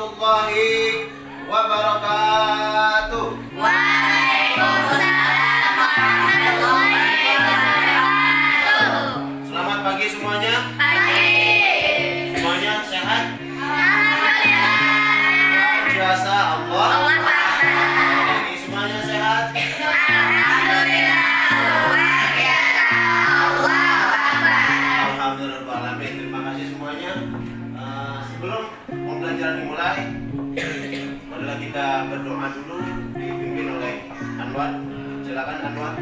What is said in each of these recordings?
warahmatullahi wabarakatuh. Waalaikumsalam warahmatullahi wabarakatuh. Selamat pagi semuanya. Pagi. Semuanya sehat? Alhamdulillah. Biasa Allah. Allah Akbar. Pagi semuanya sehat? Alhamdulillah. Luar biasa. Allah Akbar. Alhamdulillah. Terima kasih semuanya. Sebelum pembelajaran dimulai, marilah kita berdoa dulu dipimpin oleh Anwar. Silakan Anwar.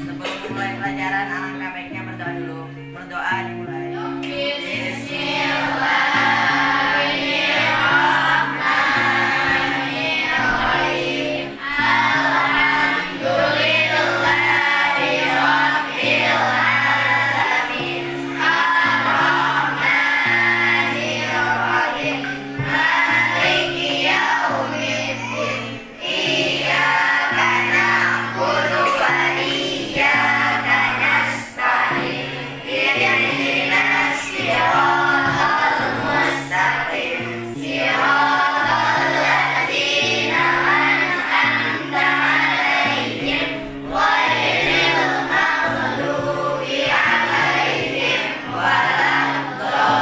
Sebelum mulai pelajaran, alangkah baiknya berdoa dulu. Berdoa dimulai. Bismillahirrahmanirrahim. Alhamdulillahirabbil alamin. Arrahmanirrahim. Maliki yaumiddin. Iyyaka na'budu wa iyyaka nasta'in. Ihdinas siratal mustaqim. Siratal ladzina an'amta 'alaihim ghairil maghdubi 'alaihim waladdallin.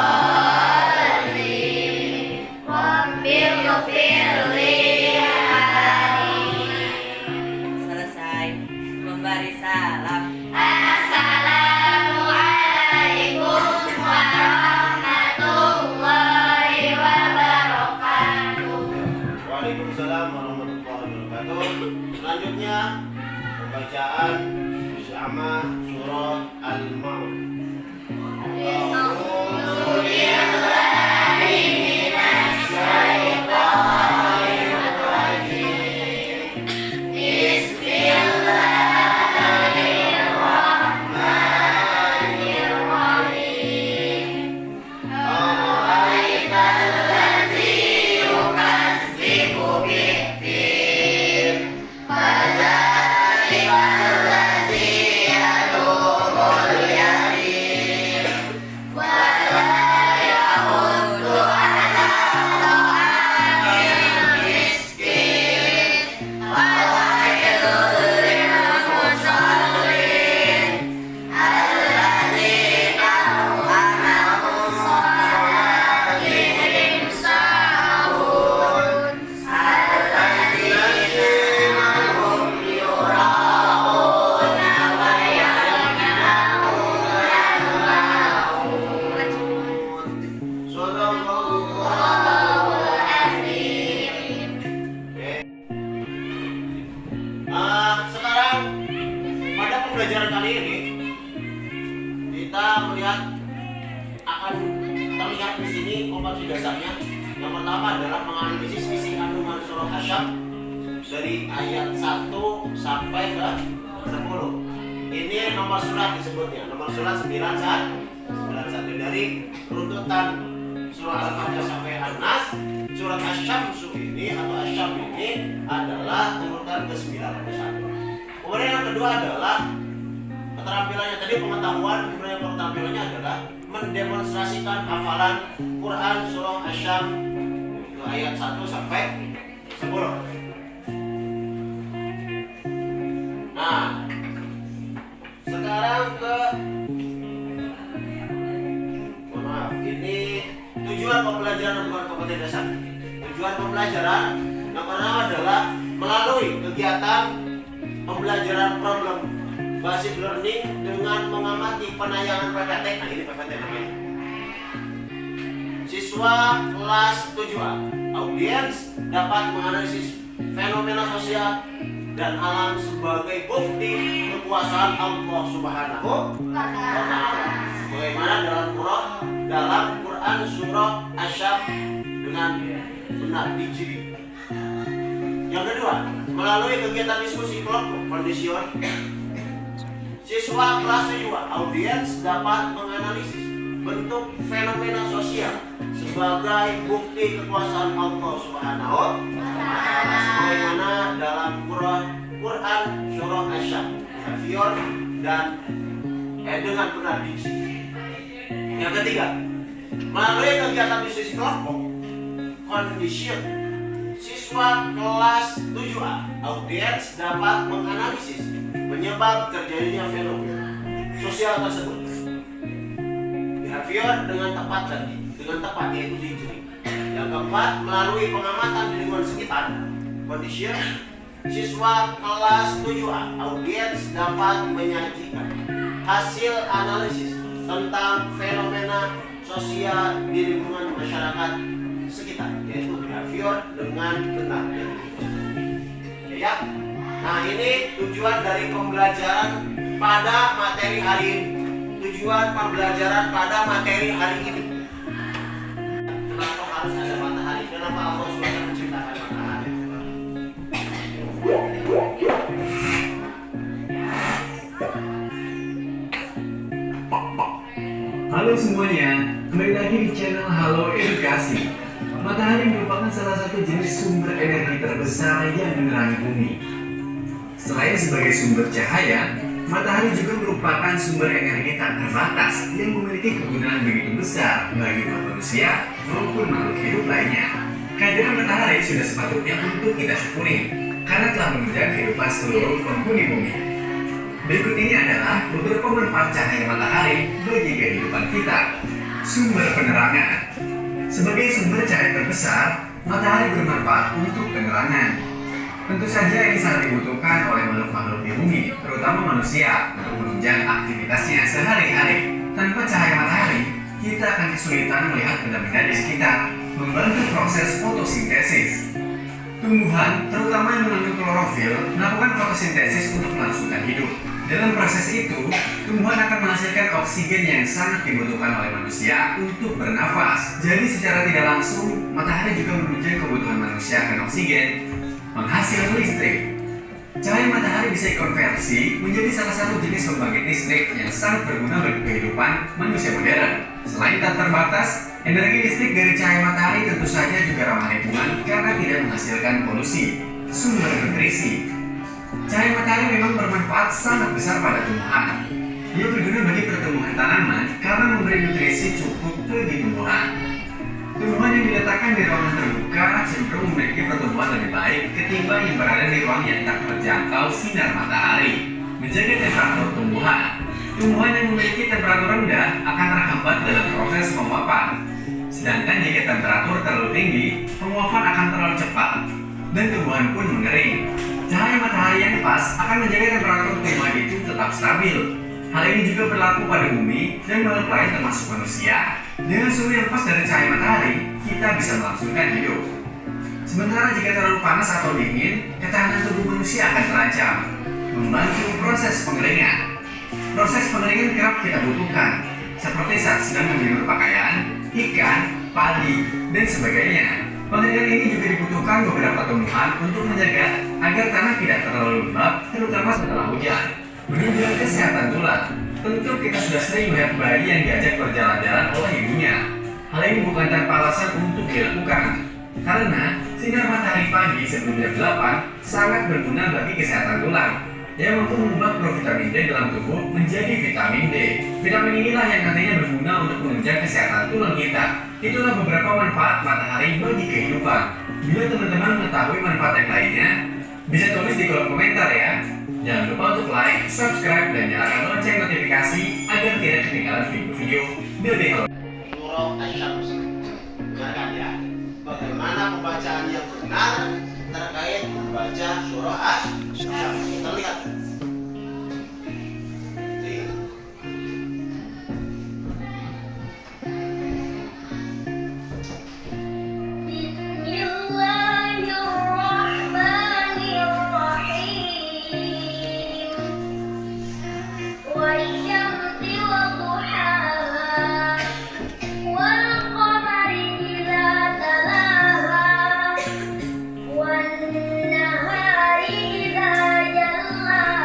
Rabbighfirli Selesai memberi salam. Assalamualaikum warahmatullahi wabarakatuh. Waalaikumsalam warahmatullahi wabarakatuh. Selanjutnya pembacaan bersama surah Al-Maun. Sekarang pada pembelajaran kali ini kita melihat akan terlihat di sini kompetensi dasarnya. Yang pertama adalah menganalisis isi kandungan surah Asyam dari ayat 1 sampai ke 10. Ini nomor surat disebutnya, nomor surat 91 dari runtutan surah Al-Fatihah sampai An-Nas. Surat Asy-Syamsu ini atau Asyam ini adalah urutan ke-91. Kemudian yang kedua adalah keterampilannya tadi pengetahuan, kemudian keterampilannya adalah mendemonstrasikan hafalan Quran surah Asy-Syam itu ayat 1 sampai 10. Nah, sekarang maaf, ini tujuan pembelajaran bukan kompetensi dasar. Tujuan pembelajaran yang pertama adalah melalui kegiatan pembelajaran problem basic learning dengan mengamati penayangan PPT. Nah, ini PPT namanya. Siswa kelas 7A, audiens dapat menganalisis fenomena sosial dan alam sebagai bukti kekuasaan Allah Subhanahu wa Ta'ala. Bagaimana dalam Quran surah Asy-Syam dengan benar diciri. Yang kedua, melalui kegiatan diskusi kelompok kondisior, siswa kelas 7A, audiens dapat menganalisis bentuk fenomena sosial sebagai bukti kekuasaan Allah Subhanahu wa Ta'ala sebagaimana dalam Quran surah Asy-Syam, Hafior dan dengan benar diksi. Yang ketiga, melalui kegiatan diskusi kelompok, condition. Siswa kelas 7A audiens dapat menganalisis penyebab terjadinya fenomena sosial tersebut. Behavior dengan tepat yaitu reasoning. Yang keempat, melalui pengamatan di lingkungan sekitar. Condition. Siswa kelas 7A audiens dapat menyajikan hasil analisis tentang fenomena sosial di lingkungan masyarakat sekitar, yaitu behavior dengan benar. Ya. Nah, ini tujuan dari pembelajaran pada materi hari ini. Tujuan pembelajaran pada materi hari ini. Kenapa harus ada matahari? Kenapa Allah SWT menciptakan matahari? Halo semuanya, kembali lagi di channel Halo Edukasi. Matahari merupakan salah satu jenis sumber energi terbesar yang menerangi bumi. Selain sebagai sumber cahaya, matahari juga merupakan sumber energi tak terbatas yang memiliki kegunaan begitu besar bagi manusia maupun makhluk hidup lainnya. Kehadiran matahari sudah sepatutnya untuk kita syukuri karena telah menunjang kehidupan seluruh penghuni bumi. Berikut ini adalah beberapa manfaat cahaya matahari bagi kehidupan kita. Sumber penerangan. Sebagai sumber cahaya terbesar, matahari bermanfaat untuk penerangan. Tentu saja ini sangat dibutuhkan oleh makhluk-makhluk di bumi, terutama manusia, untuk menunjang aktivitasnya sehari-hari. Tanpa cahaya matahari, kita akan kesulitan melihat benda-benda di sekitar, membantu proses fotosintesis. Tumbuhan, terutama yang mengandung klorofil, melakukan fotosintesis untuk melangsungkan hidup. Dalam proses itu, tumbuhan akan menghasilkan oksigen yang sangat dibutuhkan oleh manusia untuk bernafas. Jadi secara tidak langsung, matahari juga menunjang kebutuhan manusia akan oksigen, menghasilkan listrik. Cahaya matahari bisa dikonversi menjadi salah satu jenis pembangkit listrik yang sangat berguna bagi kehidupan manusia modern. Selain tak terbatas, energi listrik dari cahaya matahari tentu saja juga ramah lingkungan karena tidak menghasilkan polusi. Sumber nutrisi. Cahaya matahari memang bermanfaat sangat besar pada tumbuhan. Ia berguna bagi pertumbuhan tanaman karena memberi nutrisi cukup bagi tumbuhan. Tumbuhan yang diletakkan di ruangan terbuka cenderung memiliki pertumbuhan lebih baik ketimbang yang berada di ruang yang tak terjangkau sinar matahari. Menjaga temperatur tumbuhan. Tumbuhan yang memiliki temperatur rendah akan terhambat dalam proses penguapan. Sedangkan jika temperatur terlalu tinggi, penguapan akan terlalu cepat dan tumbuhan pun mengering. Cahaya matahari yang pas akan menjaga temperatur tumbuhan itu tetap stabil. Hal ini juga berlaku pada bumi dan makhluk lain termasuk manusia. Dengan suhu yang pas dari cahaya matahari, kita bisa melangsungkan hidup. Sementara jika terlalu panas atau dingin, ketahanan tubuh manusia akan terancam. Membantu proses pengeringan. Proses pengeringan kerap kita butuhkan, seperti saat sedang menjemur pakaian, ikan, padi, dan sebagainya. Pengeringan ini juga dibutuhkan beberapa tumbuhan untuk menjaga agar tanah tidak terlalu lembab, terutama setelah hujan. Menunjang kesehatan tulang. Tentu kita sudah sering melihat bayi yang diajak berjalan-jalan oleh ibunya. Hal ini bukan tanpa alasan untuk dilakukan, karena sinar matahari pagi sebelum jam 8 sangat berguna bagi kesehatan tulang, yang mampu mengubah provitamin D dalam tubuh menjadi vitamin D. Vitamin inilah yang nantinya berguna untuk menunjang kesehatan tulang kita. Itulah beberapa manfaat matahari bagi kehidupan. Bila teman-teman mengetahui manfaat yang lainnya, bisa tulis di kolom komentar ya. Jangan lupa untuk like, subscribe, dan nyalakan lonceng notifikasi agar tidak ketinggalan video-video dari Halo. Surah Asy-Syams. Dengarkan ya. Bagaimana pembacaan yang benar terkait membaca surah Asy-Syams. Kita lihat. والنهار إذا جلاها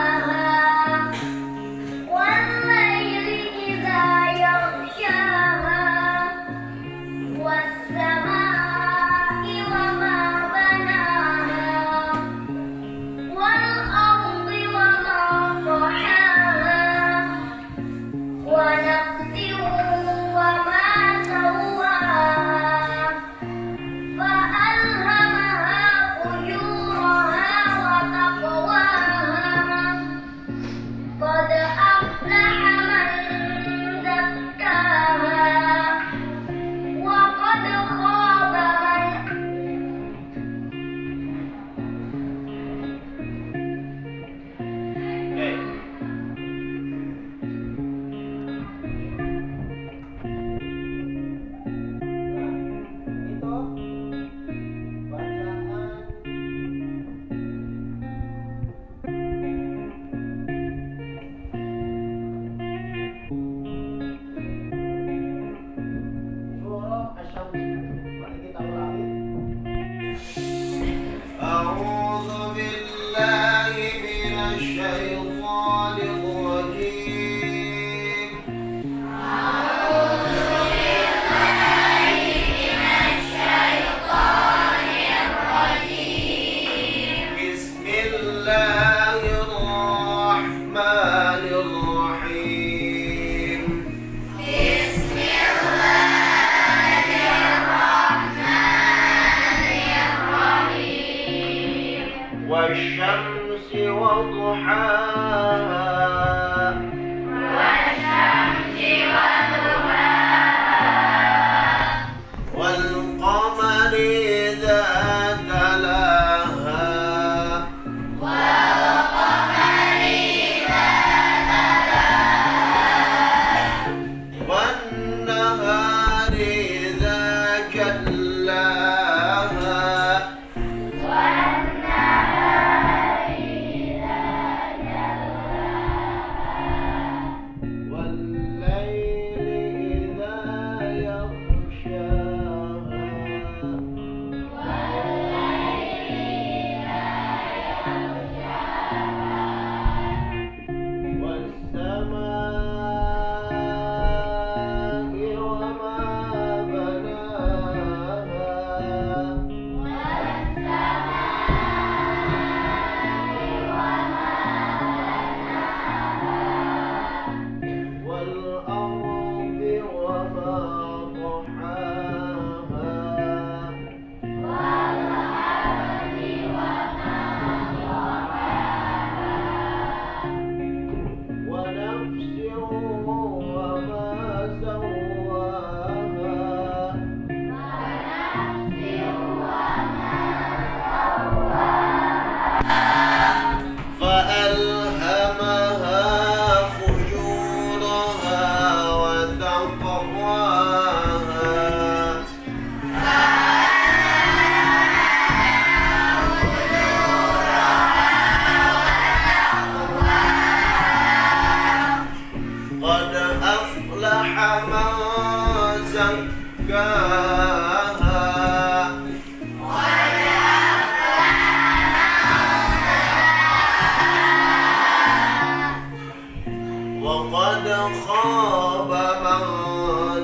وقد خاب من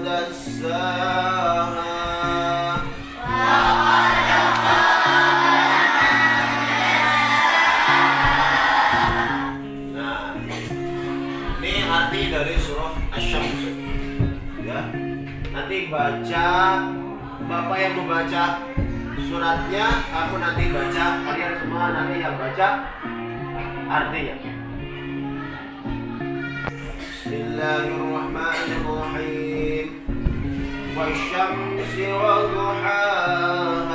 دساها Nah, ini arti dari surah Asy-Syams ya. Nanti baca, Bapak yang membaca suratnya, kamu nanti baca, kalian semua nanti yang baca artinya. Bismillahirrahmanirrahim. Wasyamsi wa duhaha.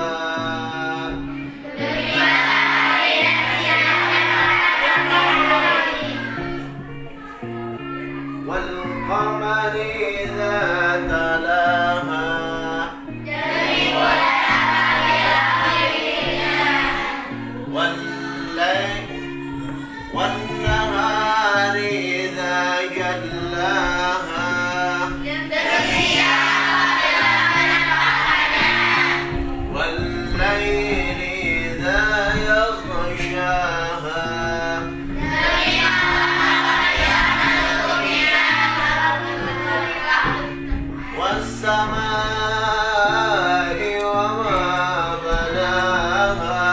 Wal qamari idza talaha. Wal layl wan nahari idza jallaha. Wal layli idza yaghshaha. والسماء وما بناها.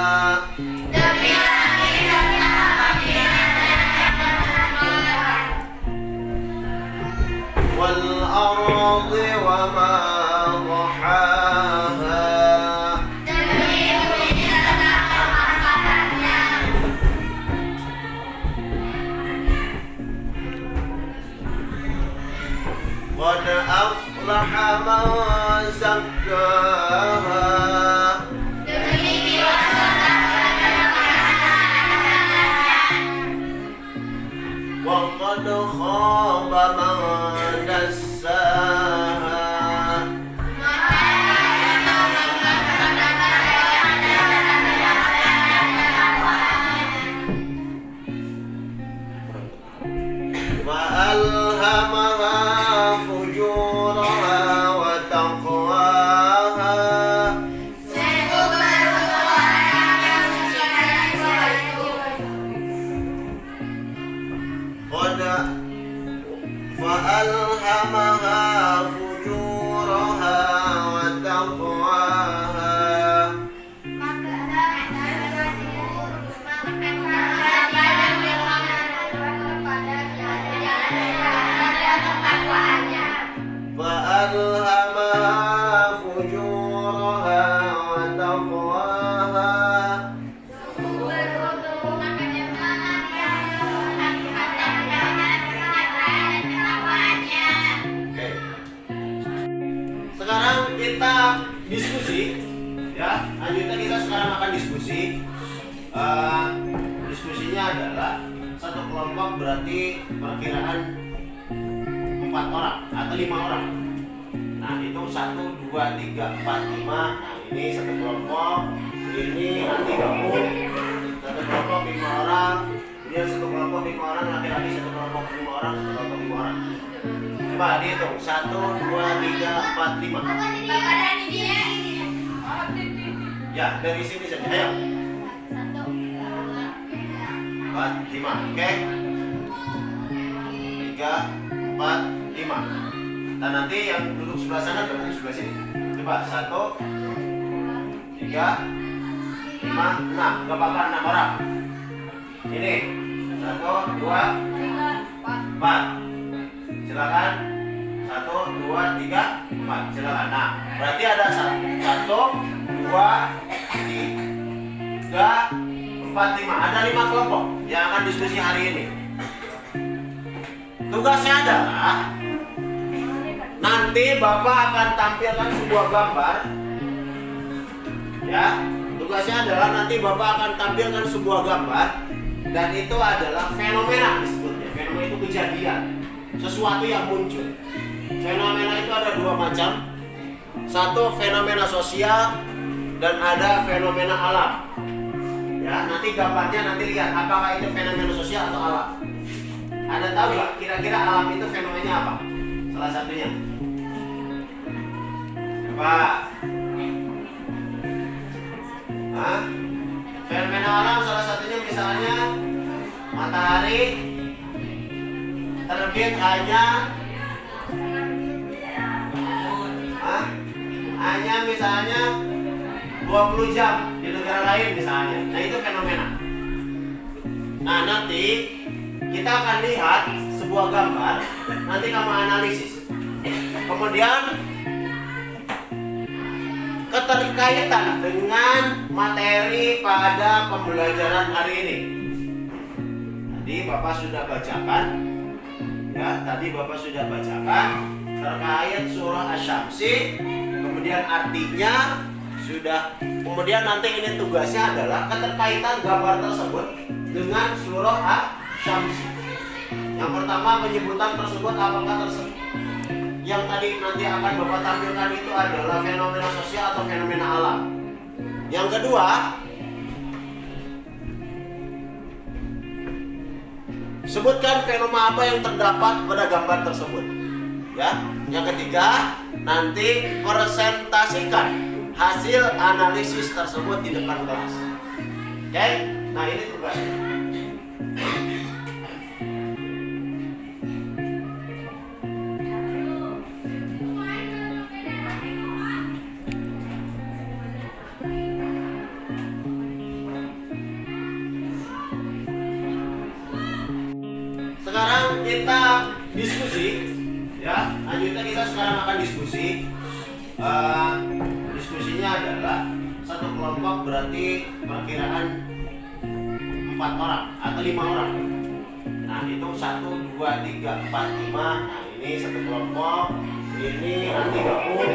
والأرض وما ضحاها. قد أفلح من زكاها. وقد خاب من دساها. فألهمها فجورها وتقواها. فألهمها فجورها وتقواها. فألهمها فجورها وتقواها. Oke. Sekarang kita diskusi ya. Lanjutnya kita sekarang akan diskusi. Diskusinya adalah satu kelompok berarti perkiraan 4 orang atau 5 orang. Nah, itu 1, 2, 3, 4, 5. Nah, ini satu kelompok. Ini nanti kamu satu kelompok 5 orang. Kemudian satu kelompok 5 orang laki-laki, satu kelompok 5 orang, satu kelompok 5 orang. Coba dihitung 1, 2, 3, 4, 5. Ya, dari sini saja. Ayo. 4, 5. Oke. 3, 4, 5. Nah, nanti yang duduk sebelah sana gabung sebelah sini. Coba 1, 3, 5, 6. Gak apa-apa 6 orang. Ini 1, 2, 4. Silakan. 1, 2, 3, 4. Silakan. Nah, berarti ada 1, 2, 3, 4, 5. Ada 5 kelompok yang akan diskusi hari ini. Tugasnya adalah nanti Bapak akan tampilkan sebuah gambar. Ya, tugasnya adalah nanti Bapak akan tampilkan sebuah gambar dan itu adalah fenomena disebutnya. Fenomena itu kejadian, sesuatu yang muncul. Fenomena itu ada 2 macam. Satu fenomena sosial dan ada fenomena alam. Ya, nanti gambarnya nanti lihat apakah itu fenomena sosial atau alam. Ada tahu nggak kira-kira alam itu fenomenanya apa? Salah satunya. Apa? Hah? Fenomena alam salah satunya misalnya matahari terbit terbit hanya misalnya 20 jam di negara lain misalnya. Nah itu fenomena. Nah nanti kita akan lihat sebuah gambar, nanti kamu analisis. Kemudian keterkaitan dengan materi pada pembelajaran hari ini. Tadi Bapak sudah bacakan, ya. Tadi Bapak sudah bacakan terkait surah Asy-Syamsi. Kemudian artinya sudah. Kemudian nanti ini tugasnya adalah keterkaitan gambar tersebut dengan surah Asy-Syamsi. Yang pertama penyebutan tersebut apakah tersebut yang tadi nanti akan Bapak tampilkan itu adalah fenomena sosial atau fenomena alam. Yang kedua, sebutkan fenomena apa yang terdapat pada gambar tersebut. Ya. Yang ketiga, nanti presentasikan hasil analisis tersebut di depan kelas. Oke? Nah, ini tugasnya. Sekarang kita diskusi, ya. Lanjutnya kita sekarang akan diskusi. Diskusinya adalah satu kelompok berarti perkiraan 4 orang atau 5 orang. Nah itu 1, 2, 3, 4, 5. Nah ini satu kelompok. Ini nanti gabung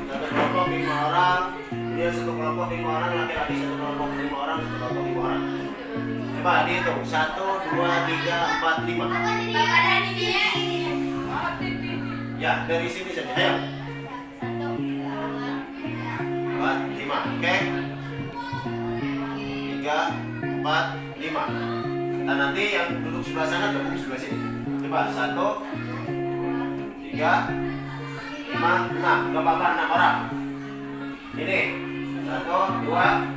satu kelompok 5 orang. Kemudian satu kelompok 5 orang laki-laki, satu kelompok 5 orang, satu kelompok 5 orang. Coba dihitung 1, 2, 3, 4, 5. Ya dari sini saja. Ayo. 4, 5. Oke. 3, 4, 5. Nah nanti yang duduk sebelah sana gabung sebelah sini. Coba 1, 3, 5, 6. Gak apa-apa 6 orang. Ini 1, 2,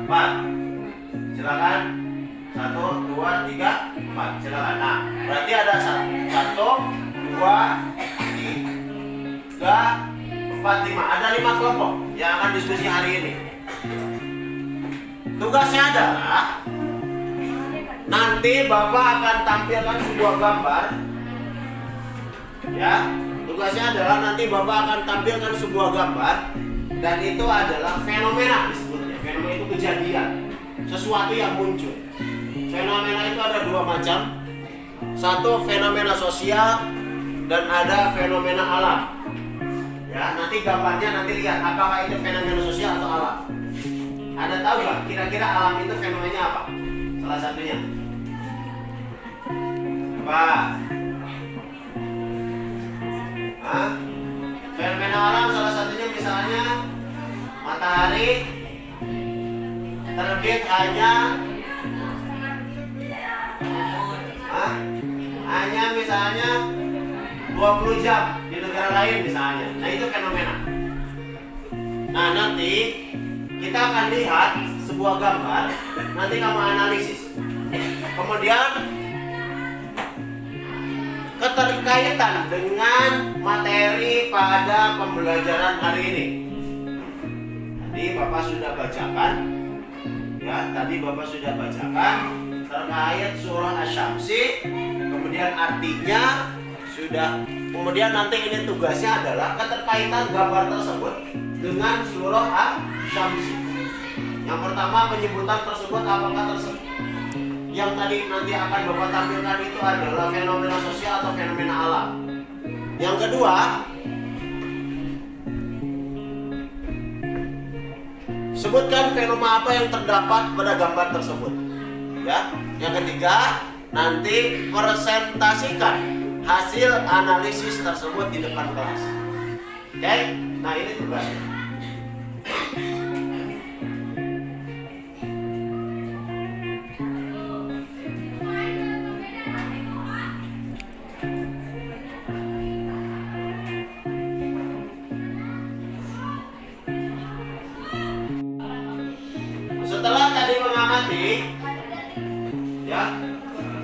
4. Silakan 1, 2, 3, 4. Silakan. Nah berarti ada 1, 2, 3, 4, 5. Ada 5 kelompok yang akan diskusi hari ini. Tugasnya adalah nanti Bapak akan tampilkan sebuah gambar. Ya, tugasnya adalah nanti Bapak akan tampilkan sebuah gambar dan itu adalah fenomena disebutnya. Fenomena itu kejadian, sesuatu yang muncul. Fenomena itu ada 2 macam. Satu fenomena sosial dan ada fenomena alam. Ya, nanti gambarnya nanti lihat apakah itu fenomena sosial atau alam. Ada tahu nggak kira-kira alam itu fenomenanya apa? Salah satunya. Apa? Hah? Fenomena alam salah satunya misalnya matahari terbit hanya misalnya 20 jam di negara lain misalnya. Nah itu fenomena. Nah nanti kita akan lihat sebuah gambar, nanti kamu analisis. Kemudian keterkaitan dengan materi pada pembelajaran hari ini. Tadi Bapak sudah bacakan, ya. Tadi Bapak sudah bacakan terkait surah Asy-Syamsi. Kemudian artinya sudah. Kemudian nanti ini tugasnya adalah keterkaitan gambar tersebut dengan surah Asy-Syamsi. Yang pertama penyebutan tersebut apakah tersebut yang tadi nanti akan Bapak tampilkan itu adalah fenomena sosial atau fenomena alam. Yang kedua, sebutkan fenomena apa yang terdapat pada gambar tersebut. Ya. Yang ketiga, nanti presentasikan hasil analisis tersebut di depan kelas. Oke? Nah, ini tugasnya. Setelah tadi mengamati ya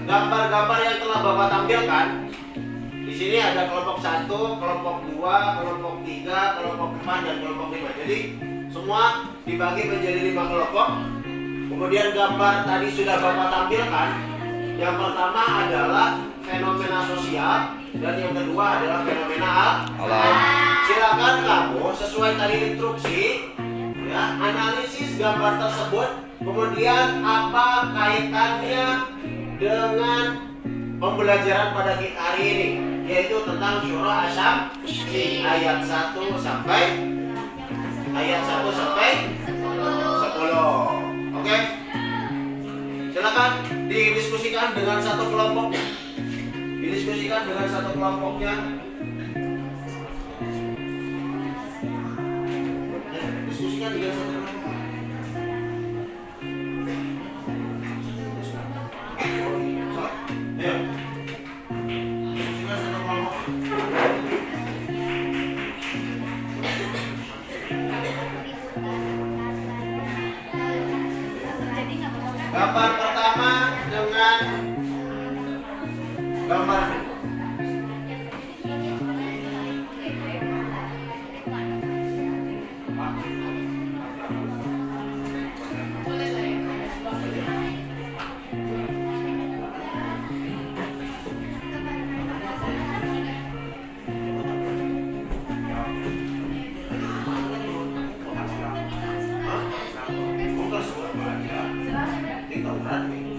gambar-gambar gambar yang telah Bapak tampilkan, di sini ada kelompok 1, kelompok 2, kelompok 3, kelompok 4, dan kelompok 5. Jadi semua dibagi menjadi 5 kelompok. Kemudian gambar tadi sudah Bapak tampilkan. Yang pertama adalah fenomena sosial dan yang kedua adalah fenomena alam. Silakan kamu sesuai tadi instruksi, ya, analisis gambar tersebut. Kemudian apa kaitannya dengan pembelajaran pada hari ini, yaitu tentang surah Asy-Syamsi ayat 1 sampai 10. Oke? Silakan didiskusikan dengan satu kelompoknya. Diskusikan dengan satu kelompok. Ayo. Diskusikan satu kelompok. Gambar pertama dengan gambar bukan sebuah bahagia. Ini tauran nih.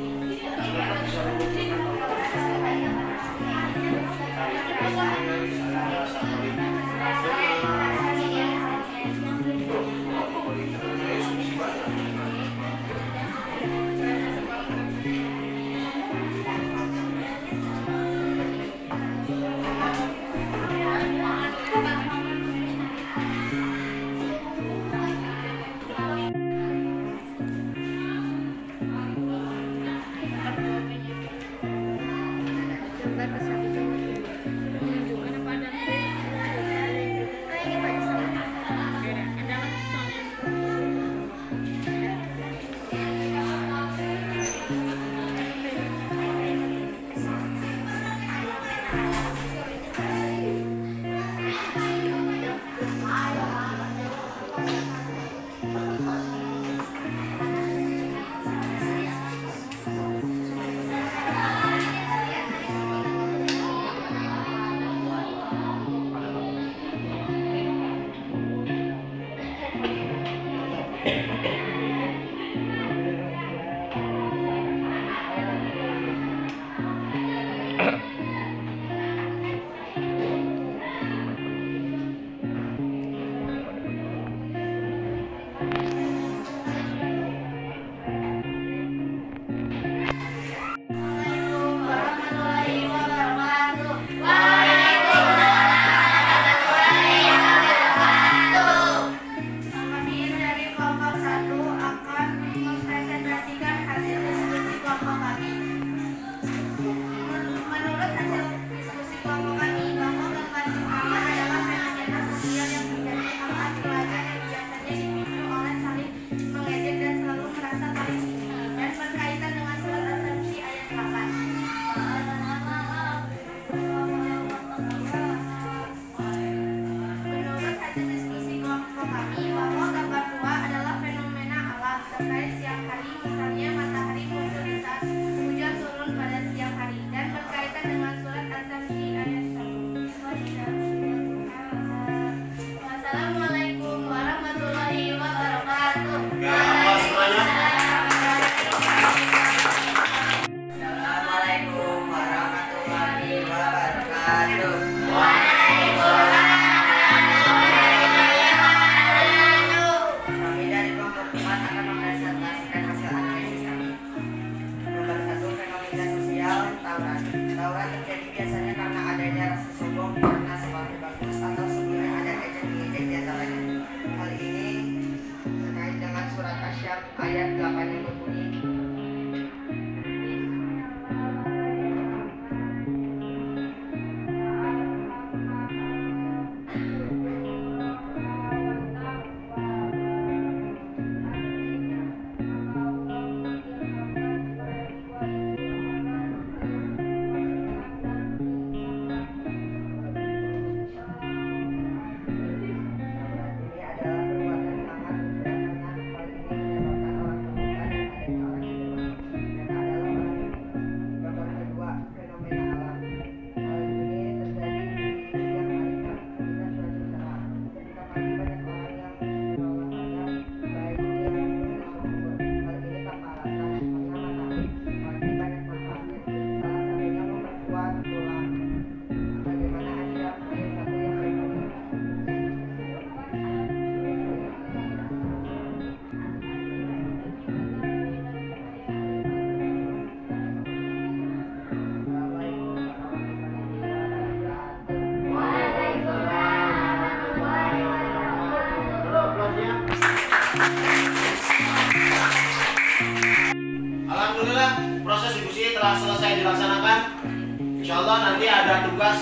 Insya Allah nanti ada tugas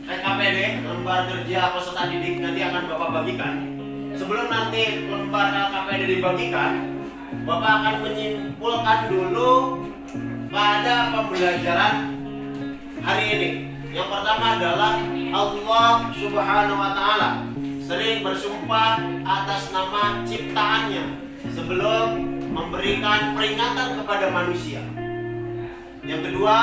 LKPD, lembar kerja peserta didik, nanti akan Bapak bagikan. Sebelum nanti lembar LKPD dibagikan, Bapak akan menyimpulkan dulu pada pembelajaran hari ini. Yang pertama adalah Allah Subhanahu wa Ta'ala sering bersumpah atas nama ciptaannya sebelum memberikan peringatan kepada manusia. Yang kedua,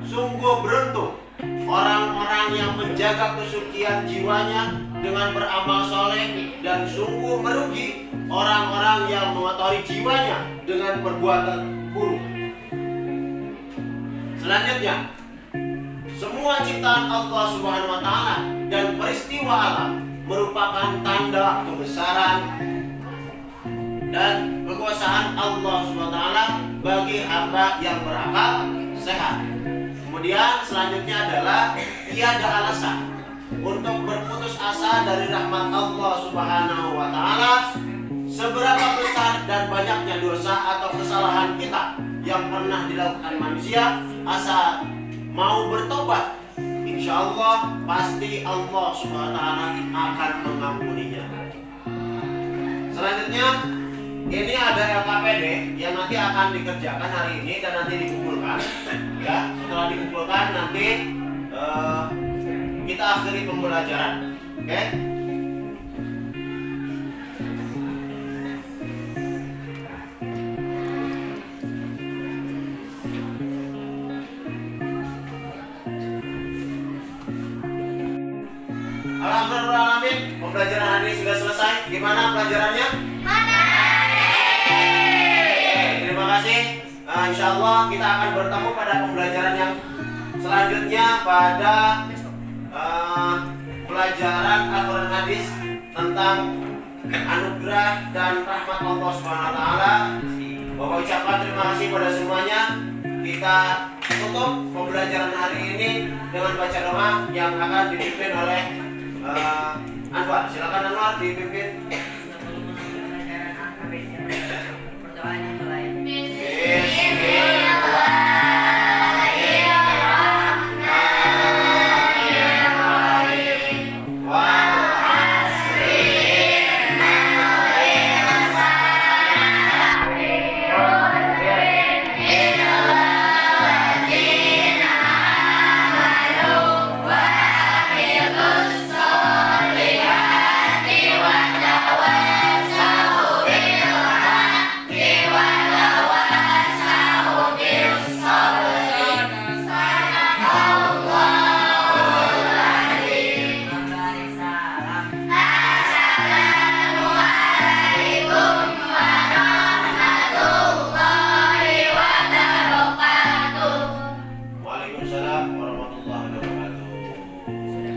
sungguh beruntung orang-orang yang menjaga kesucian jiwanya dengan beramal soleh, dan sungguh merugi orang-orang yang mengotori jiwanya dengan perbuatan buruk. Selanjutnya, semua ciptaan Allah Subhanahu wa Ta'ala dan peristiwa alam merupakan tanda kebesaran dan kekuasaan Allah Subhanahu wa Ta'ala bagi hamba yang berakal sehat. Kemudian selanjutnya adalah tiada alasan untuk berputus asa dari rahmat Allah Subhanahu wa Ta'ala. Seberapa besar dan banyaknya dosa atau kesalahan kita yang pernah dilakukan manusia, asal mau bertobat, insya Allah pasti Allah Subhanahu wa Ta'ala akan mengampuninya. Selanjutnya, ini ada LKPD yang nanti akan dikerjakan hari ini dan nanti dikumpulkan. Ya, setelah dikumpulkan nanti kita akhiri pembelajaran. Oke? Alhamdulillahirrahmanirrahim, pembelajaran hari ini sudah selesai. Gimana pelajarannya? Terima kasih. Insya Allah kita akan bertemu pada pembelajaran yang selanjutnya pada pelajaran Al-Quran Hadis tentang anugerah dan rahmat Allah Subhanahu wa Ta'ala. Bapak ucapkan terima kasih pada semuanya. Kita tutup pembelajaran hari ini dengan baca doa yang akan dipimpin oleh Anwar. Silakan Anwar dipimpin. Sebelum pembelajaran AKBD, berdoa yang mulai. Bismillah.